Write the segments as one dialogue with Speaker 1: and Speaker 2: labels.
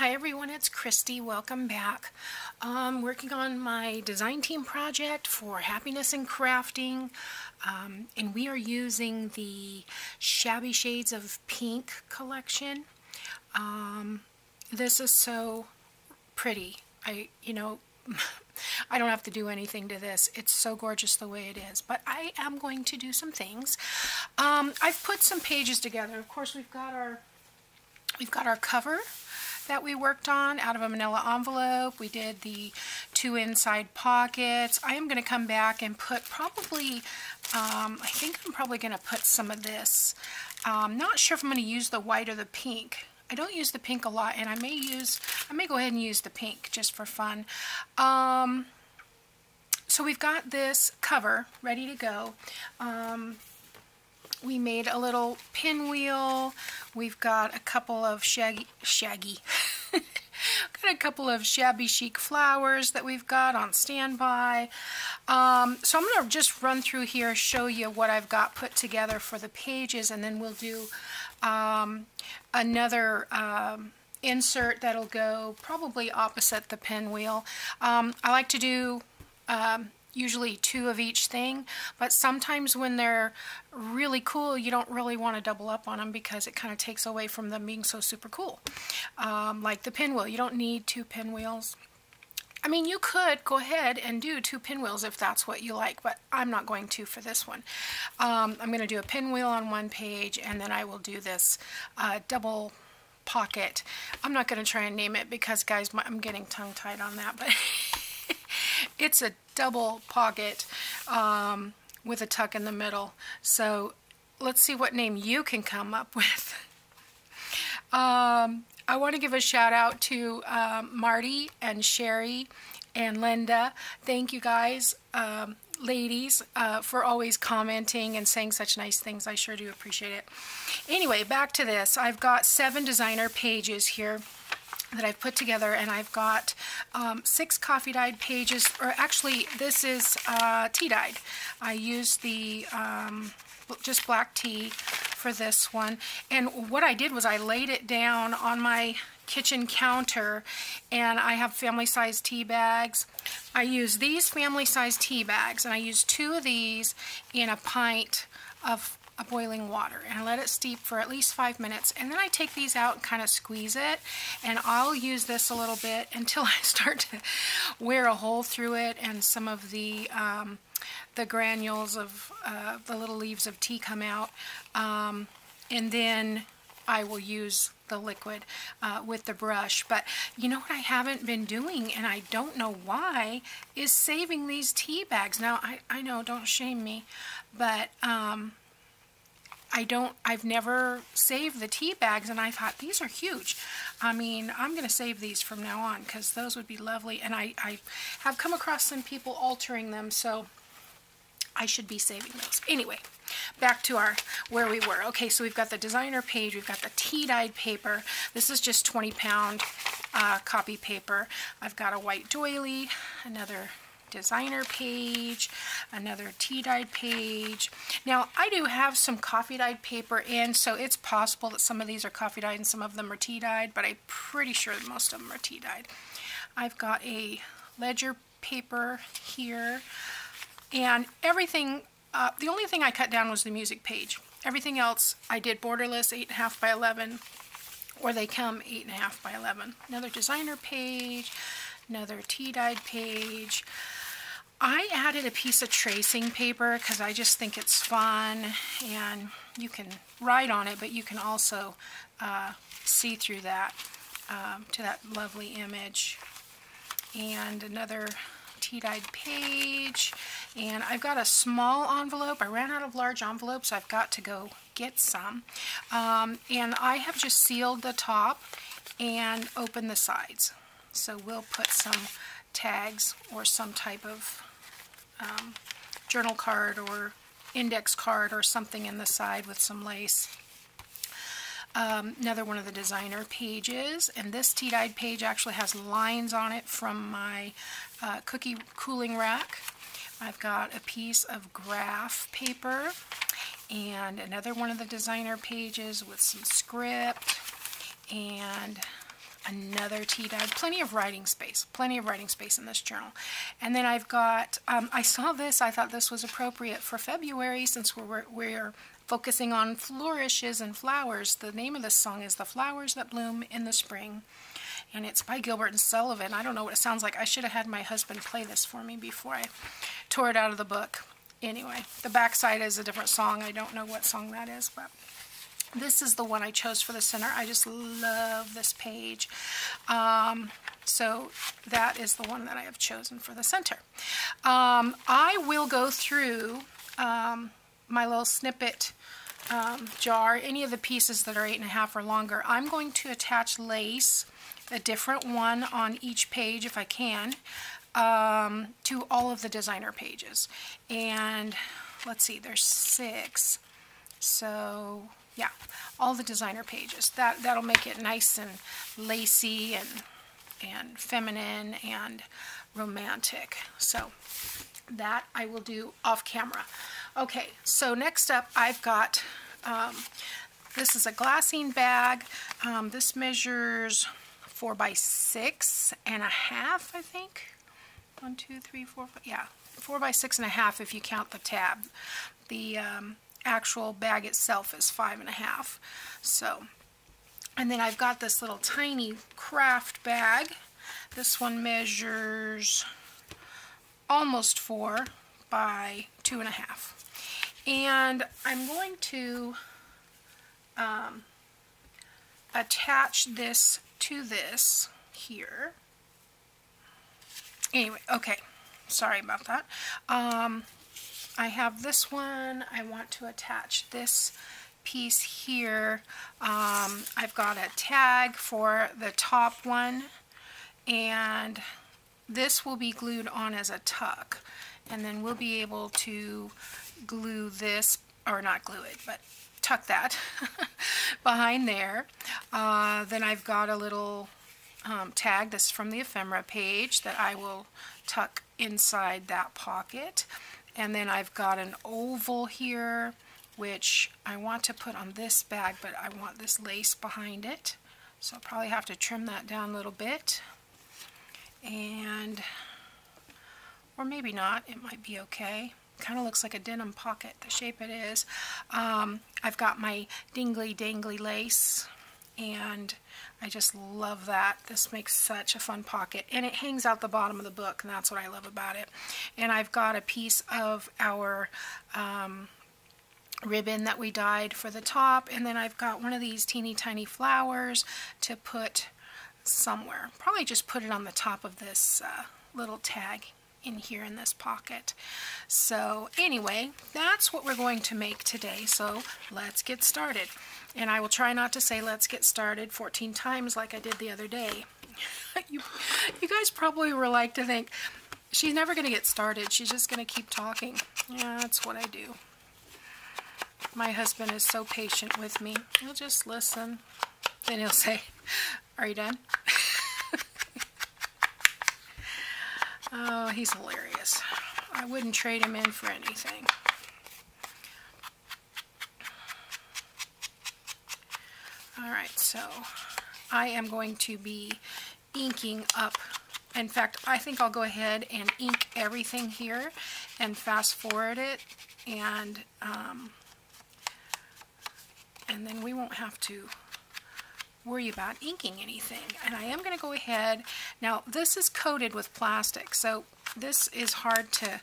Speaker 1: Hi everyone, it's Kristi. Welcome back. Working on my design team project for Happiness in Crafting, and we are using the Shabby Shades of Pink collection. This is so pretty. I don't have to do anything to this. It's so gorgeous the way it is. But I am going to do some things. I've put some pages together. Of course, we've got our cover that we worked on out of a manila envelope. We did the 2 inside pockets. I am going to come back and put probably, I think I'm probably going to put some of this. I'm not sure if I'm going to use the white or the pink. I don't use the pink a lot, and I may go ahead and use the pink just for fun. So we've got this cover ready to go. We made a little pinwheel. We've got a couple of got a couple of shabby chic flowers that we've got on standby. So I'm going to just run through here, show you what I've got put together for the pages, and then we'll do another insert that'll go probably opposite the pinwheel. I like to do usually 2 of each thing, but sometimes when they're really cool, you don't really want to double up on them because it kind of takes away from them being so super cool. Like the pinwheel, you don't need 2 pinwheels. I mean, you could go ahead and do 2 pinwheels if that's what you like, but I'm not going to for this one. I'm going to do a pinwheel on one page, and then I will do this double pocket. I'm not going to try and name it because, guys, I'm getting tongue-tied on that, but it's a double pocket with a tuck in the middle. So let's see what name you can come up with. I want to give a shout out to Marty and Sherry and Linda. Thank you guys, ladies, for always commenting and saying such nice things. I sure do appreciate it. Anyway, back to this. I've got 7 designer pages here that I've put together, and I've got 6 coffee dyed pages, or actually this is tea dyed. I used the just black tea for this one, and what I did was I laid it down on my kitchen counter, and I have family size tea bags. I use these family size tea bags, and I use 2 of these in a pint of boiling water, and I let it steep for at least 5 minutes, and then I take these out and kind of squeeze it, and I'll use this a little bit until I start to wear a hole through it, and some of the granules of the little leaves of tea come out, and then I will use the liquid with the brush. But you know what I haven't been doing, and I don't know why, is saving these tea bags. Now I know, don't shame me, but I've never saved the tea bags, and I thought these are huge. I mean, I'm going to save these from now on because those would be lovely, and I have come across some people altering them, so I should be saving those. Anyway, back to where we were. Okay, so we've got the designer page, we've got the tea dyed paper. This is just 20-pound copy paper. I've got a white doily, another designer page, another tea dyed page. Now I do have some coffee dyed paper in, so it's possible that some of these are coffee dyed and some of them are tea dyed, but I'm pretty sure that most of them are tea dyed. I've got a ledger paper here, and everything, the only thing I cut down was the music page. Everything else I did borderless, 8.5 by 11, or they come 8.5 by 11. Another designer page, another tea dyed page. I added a piece of tracing paper because I just think it's fun, and you can write on it, but you can also see through that to that lovely image. And another tea dyed page, and I've got a small envelope. I ran out of large envelopes, so I've got to go get some. And I have just sealed the top and opened the sides. So we'll put some tags or some type of journal card or index card or something in the side with some lace. Another one of the designer pages, and this tea dyed page actually has lines on it from my cookie cooling rack. I've got a piece of graph paper and another one of the designer pages with some script and another tea bag. Plenty of writing space in this journal. And then I've got, I saw this, I thought this was appropriate for February since we're focusing on flourishes and flowers. The name of this song is The Flowers That Bloom in the Spring. And it's by Gilbert and Sullivan. I don't know what it sounds like. I should have had my husband play this for me before I tore it out of the book. Anyway, the back side is a different song. I don't know what song that is, but this is the one I chose for the center. I just love this page. So that is the one that I have chosen for the center. I will go through my little snippet jar, any of the pieces that are 8.5 or longer. I'm going to attach lace, a different one on each page if I can, to all of the designer pages. And let's see, there's 6. So yeah, all the designer pages. That'll make it nice and lacy and feminine and romantic. So that I will do off camera. Okay, so next up I've got, this is a glassine bag. This measures 4 by 6.5, I think. 1, 2, 3, 4, 5, yeah, 4 by 6.5 if you count the tab. The actual bag itself is 5.5. So, and then I've got this little tiny craft bag. This one measures almost 4 by 2.5. And I'm going to attach this to this here. Anyway, okay, sorry about that. I have this one. I want to attach this piece here. I've got a tag for the top one, and this will be glued on as a tuck, and then we'll be able to glue this, or not glue it, but tuck that behind there. Then I've got a little tag. This is from the ephemera page that I will tuck inside that pocket. And then I've got an oval here, which I want to put on this bag, but I want this lace behind it. So I'll probably have to trim that down a little bit. And, or maybe not, it might be okay. Kind of looks like a denim pocket, the shape it is. I've got my dingly dangly lace, and I just love that. This makes such a fun pocket, and it hangs out the bottom of the book, and that's what I love about it. And I've got a piece of our ribbon that we dyed for the top, and then I've got one of these teeny tiny flowers to put somewhere. Probably just put it on the top of this little tag in here in this pocket. So anyway, that's what we're going to make today. So let's get started. And I will try not to say let's get started 14 times like I did the other day. you guys probably were like to think, she's never going to get started. She's just going to keep talking. Yeah, that's what I do. My husband is so patient with me. He'll just listen. Then he'll say, are you done? Oh, he's hilarious. I wouldn't trade him in for anything. Alright, so I am going to be inking up. In fact, I think I'll go ahead and ink everything here and fast forward it, and then we won't have to worry about inking anything. And I am going to go ahead, now this is coated with plastic, so this is hard to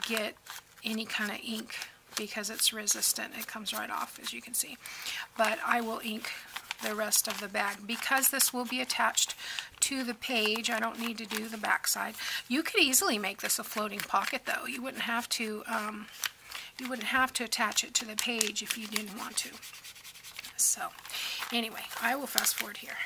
Speaker 1: get any kind of ink because it's resistant. It comes right off, as you can see. But I will ink the rest of the bag. Because this will be attached to the page, I don't need to do the back side. You could easily make this a floating pocket though. You wouldn't have to attach it to the page if you didn't want to. So anyway, I will fast forward here.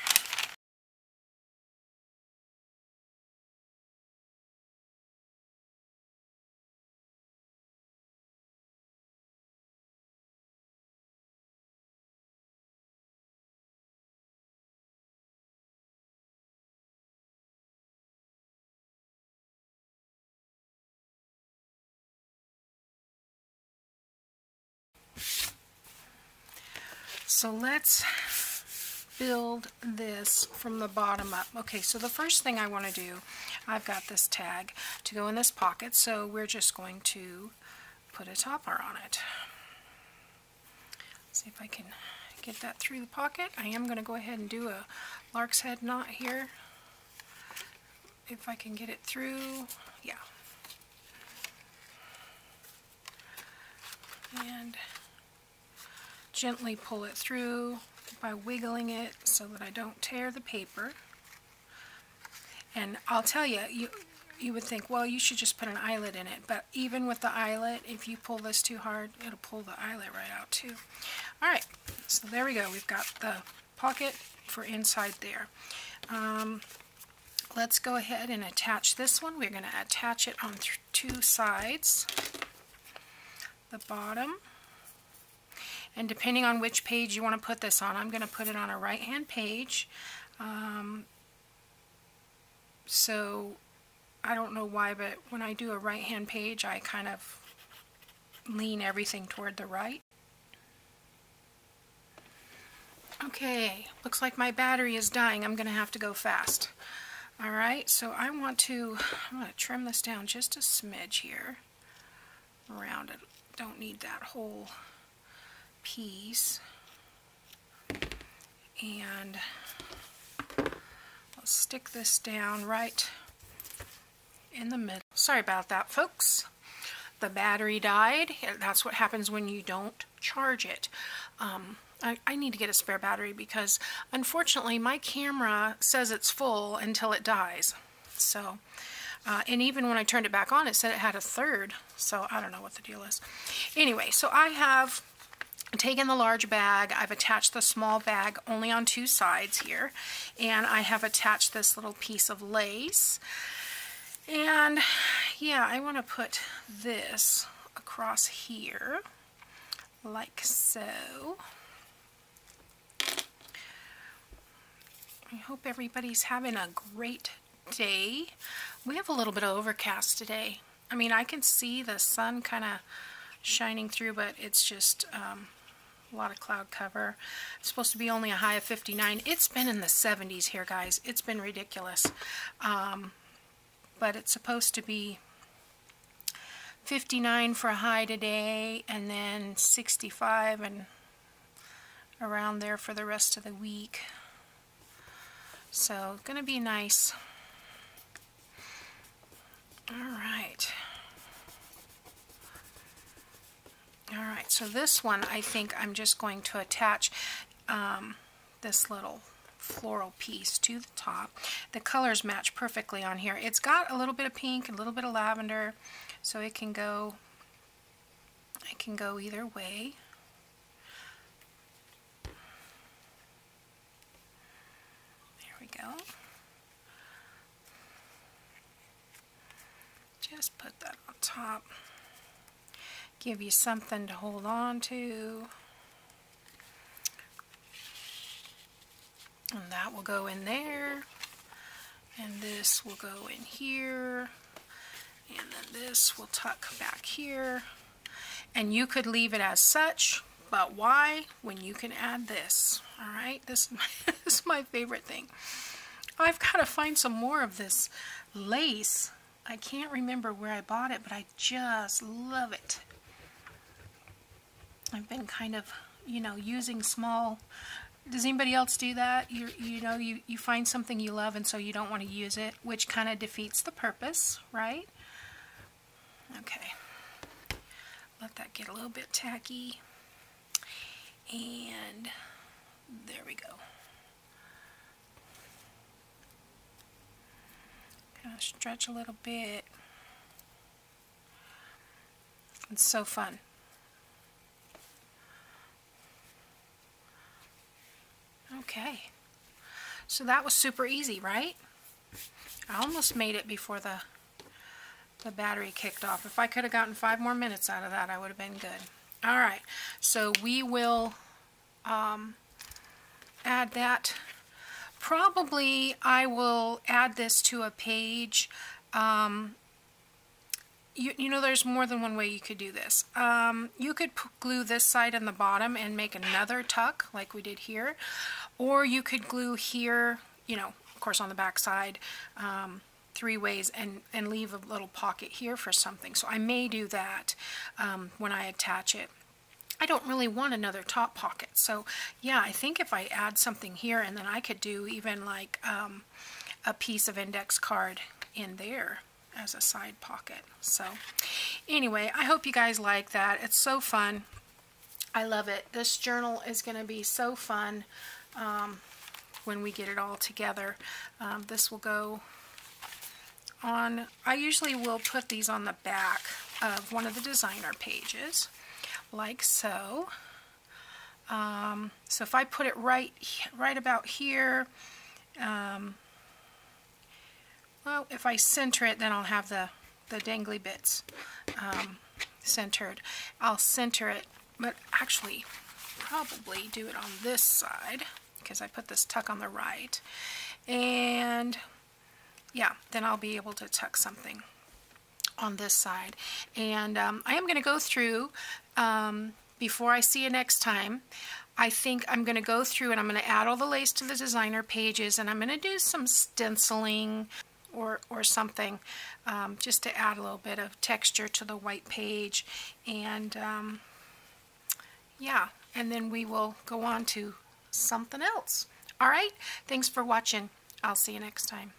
Speaker 1: So let's build this from the bottom up. Okay, so the first thing I want to do, I've got this tag to go in this pocket, so we're just going to put a topper on it. See if I can get that through the pocket. I am going to go ahead and do a lark's head knot here. If I can get it through, yeah. And gently pull it through by wiggling it so that I don't tear the paper. And I'll tell you, you would think, well, you should just put an eyelet in it, but even with the eyelet, if you pull this too hard, it'll pull the eyelet right out too. Alright, so there we go. We've got the pocket for inside there. Let's go ahead and attach this one. We're going to attach it on two sides, the bottom, and depending on which page you want to put this on, I'm going to put it on a right-hand page. So I don't know why, but when I do a right-hand page, I kind of lean everything toward the right. Okay, looks like my battery is dying. I'm going to have to go fast. Alright, so I'm going to trim this down just a smidge here around it. Don't need that whole piece. And I'll stick this down right in the middle. Sorry about that, folks. The battery died. That's what happens when you don't charge it. I need to get a spare battery because unfortunately my camera says it's full until it dies. So, and even when I turned it back on, it said it had a third. So I don't know what the deal is. Anyway, so I have taken the large bag. I've attached the small bag only on two sides here. And I have attached this little piece of lace. And yeah, I want to put this across here like so. I hope everybody's having a great day. We have a little bit of overcast today. I mean, I can see the sun kind of shining through, but it's just a lot of cloud cover. It's supposed to be only a high of 59. It's been in the 70s here, guys. It's been ridiculous. But it's supposed to be 59 for a high today, and then 65 and around there for the rest of the week. So, gonna be nice. Alright. Alright, so this one I think I'm just going to attach this little floral piece to the top. The colors match perfectly on here. It's got a little bit of pink, a little bit of lavender, so it can go either way. Go. Just put that on top. Give you something to hold on to. And that will go in there. And this will go in here. And then this will tuck back here. And you could leave it as such, but why when you can add this? Alright, this is my favorite thing. I've got to find some more of this lace. I can't remember where I bought it, but I just love it. I've been kind of, using small. Does anybody else do that? You find something you love and so you don't want to use it, which kind of defeats the purpose, right? Okay. Let that get a little bit tacky. And there we go. Kind of stretch a little bit. It's so fun. Okay. So that was super easy, right? I almost made it before the battery kicked off. If I could have gotten 5 more minutes out of that, I would have been good. Alright, so we will add that. Probably I will add this to a page you know, there's more than one way you could do this. You could glue this side and the bottom and make another tuck like we did here, or you could glue here, you know, of course on the back side, 3 ways, and leave a little pocket here for something. So I may do that when I attach it. I don't really want another top pocket, so yeah, I think if I add something here, and then I could do even like a piece of index card in there as a side pocket. So anyway, I hope you guys like that. It's so fun. I love it. This journal is going to be so fun when we get it all together. This will go on, I usually will put these on the back of one of the designer pages, like so. So if I put it right about here, well, if I center it, then I'll have the dangly bits centered. I'll center it, but actually probably do it on this side because I put this tuck on the right. And yeah, then I'll be able to tuck something on this side. And I am going to go through, before I see you next time, I think I'm going to go through and I'm going to add all the lace to the designer pages, and I'm going to do some stenciling or something just to add a little bit of texture to the white page. And yeah, and then we will go on to something else. All right, thanks for watching. I'll see you next time.